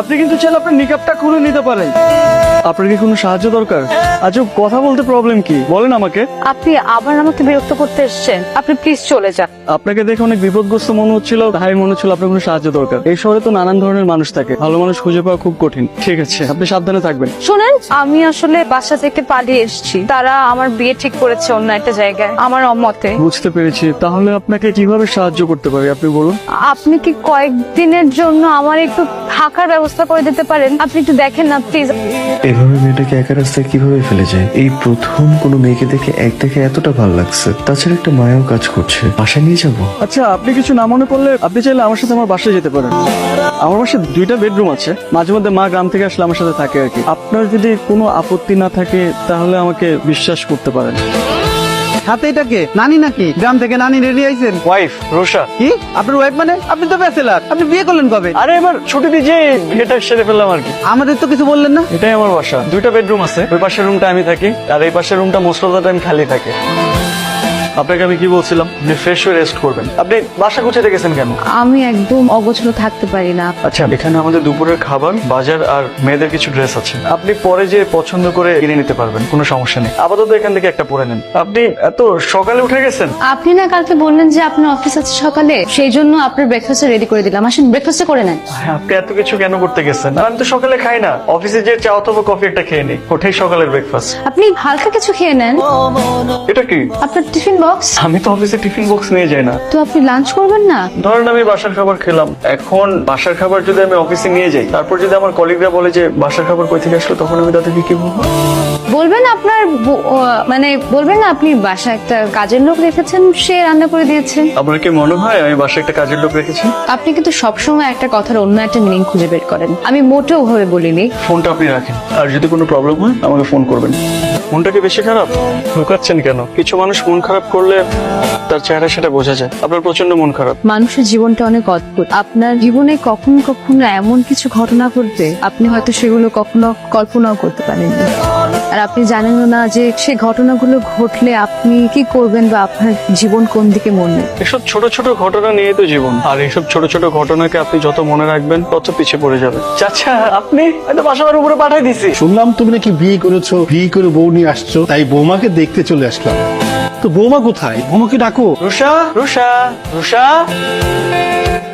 আপনি কিন্তু চাইলে আপনার নিকাবটা খুলে নিতে পারেন। আপনার কি কোনো সাহায্য দরকার? আচ্ছা, কথা বলতে প্রবলেম কি বলেন আমাকে। আপনি আবার আমাকে বিরক্ত করতে এসেছেন, আপনি প্লিজ চলে যান। আপনাকে দেখে অনেক বিপদগ্রস্ত মনে হচ্ছিল, তাই মনে হচ্ছিল আপনার কোনো সাহায্য দরকার। এই শহরে তো নানান ধরনের মানুষ থাকে, ভালো মানুষ খুঁজে পাওয়া খুব কঠিন। ঠিক আছে, আপনি সাবধানে থাকবেন। শুনেন, আমি আসলে বাসা থেকে পালিয়ে এসেছি। তারা আমার বিয়ে ঠিক করেছে অন্য একটা জায়গায়, আমার অমতে। বুঝতে পেরেছি। তাহলে আপনাকে কিভাবে সাহায্য করতে পারি আপনি বলুন। আপনি কি কয়েকদিনের জন্য আমার একটু থাকার ব্যবস্থা করে দিতে পারেন? আপনি একটু দেখেন না প্লিজ। এভাবে মেয়েটাকে একা রাস্তায় কিভাবে ফেলে যায়? এই প্রথম কোনো মেয়েকে দেখে এতটা ভালো লাগছে। তাছাড়া একটা মায়াও কাজ করছে। বাসায় নিয়ে যাবো। আচ্ছা, আপনি কিছু না মনে করলে আপনি চাইলে আমার সাথে আমার বাসায় যেতে পারেন। আমার বাসায় 2টা বেডরুম আছে। মাঝে মধ্যে মা গ্রাম থেকে আসলে আমার সাথে থাকে আর কি। আপনার যদি কোনো আপত্তি না থাকে তাহলে আমাকে বিশ্বাস করতে পারেন। হাতে এটাকে নানি নাকি? গ্রাম থেকে নানি রেডি আইছেন? ওয়াইফ রোশা। কি আপনার ওয়াইফ? মানে আপনি তো ব্যাচেলার, আপনি বিয়ে করলেন কবে? আরে এবার ছুটি দিয়ে বিয়েটা সেরে ফেললাম আর কি। আমাদের তো কিছু বললেন না। এটাই আমার বাসা। 2টা বেডরুম আছে। ওই পাশের রুমটা আমি থাকি, আর এই পাশের রুমটা মোস্ট অফ দ্য টাইম খালি থাকে। আপনাকে আমি কি বলছিলাম, আপনি ফ্রেশ হয়ে রেস্ট করবেন। আপনি বাসা গুছাতে গেছেন কেন? আমি একদম অগোছলো থাকতে পারি না। আচ্ছা, এখানে আমাদের দুপুরের খাবার, বাজার আর মেয়েদের কিছু ড্রেস আছে। আপনি পরে যে পছন্দ করে কিনে নিতে পারবেন, কোনো সমস্যা নেই। আপাতত এখান থেকে একটা পরে নেন। আপনি এত সকালে উঠে গেছেন? আপনি না কালকে বললেন যে আপনার অফিস আছে সকালে, সেই জন্য আপনার ব্রেকফাস্ট রেডি করে দিলাম। আসেন ব্রেকফাস্ট করে নেন। আপনি এত কিছু কেন করতে গেছেন? আমি তো সকালে খাই না। অফিসে যে চা অথবা কফি একটা খেয়ে নিই, ওটাই সকালের ব্রেকফাস্ট। আপনি হালকা কিছু খেয়ে নেন। এটা কি? আপনার টিফিন বক্স। আমি তো অফিসে টিফিন বক্স নিয়ে যাই না। তো আপনি লাঞ্চ করবেন না? ধরেন আমি বাসার খাবার খেলাম, এখন বাসার খাবার যদি আমি অফিসে নিয়ে যাই, তারপর যদি আমার কলিগরা বলে যে বাসার খাবার কই থেকে আসলো, তখন আমি তাদেরকে কি বলবো? বলবেন আপনার মানে বলবেন না আপনি বাসায় একটা কাজের লোক রেখেছেন, সে রান্না করে দিয়েছে। আপনার কি মনে হয় আমি বাসায় একটা কাজের লোক রেখেছি? আপনি কিন্তু সবসময় একটা কথার অন্য একটা মিনিং খুঁজে বের করেন। আমি মোটেও ভাবে বলিনি। ফোনটা আপনি রাখেন, আর যদি কোনো প্রবলেম হয় আমাকে ফোন করবেন। মনটা কি বেশি খারাপ? লুকাচ্ছেন কেন? কিছু মানুষ মন খারাপ করলে তার চেহারা সেটা বোঝা যায়। আপনার প্রচন্ড মন খারাপ। মানুষের জীবনটা অনেক অদ্ভুত। আপনার জীবনে কখনো কখনো এমন কিছু ঘটনা ঘটবে, আপনি হয়তো সেগুলো কখনো কল্পনাও করতে পারেননি। আর আপনি জানেন না যে সেই ঘটনাগুলো ঘটলে আপনি কি করবেন বা আপনার জীবন কোন দিকে মোড় নেবে। এসব ছোট ছোট ঘটনা নিয়ে তো জীবন, আর এইসব ছোট ছোট ঘটনাকে আপনি যত মনে রাখবেন তত পিছিয়ে পড়ে যাবে। চাচা, আপনি হয়তো বাসার উপরে পাঠাই দিছি। শুনলাম তুমি নাকি বিয়ে করেছো, বিয়ে করে বউ নিয়ে আসছো, তাই বৌমাকে দেখতে চলে আসলাম। তো বৌমা কোথায়? বৌমাকে ডাকো। রুষা, রুষা, রুষা।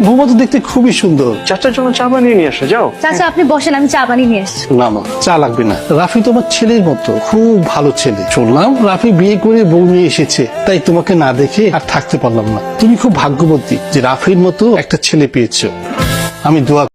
বৌমা তো দেখতে খুবই সুন্দর। চাচার জন্য চা বানিয়ে নিয়ে আসে, যাও। চাচা আপনি বসেন, আমি চা বানিয়ে নিয়ে আসছি। না না, চা লাগবে না। রাফি তোমার ছেলের মতো, খুব ভালো ছেলে। শুনলাম রাফি বিয়ে করে বউ নিয়ে এসেছে, তাই তোমাকে না দেখে আর থাকতে পারলাম না। তুমি খুব ভাগ্যবতী যে রাফির মতো একটা ছেলে পেয়েছো। আমি দোয়া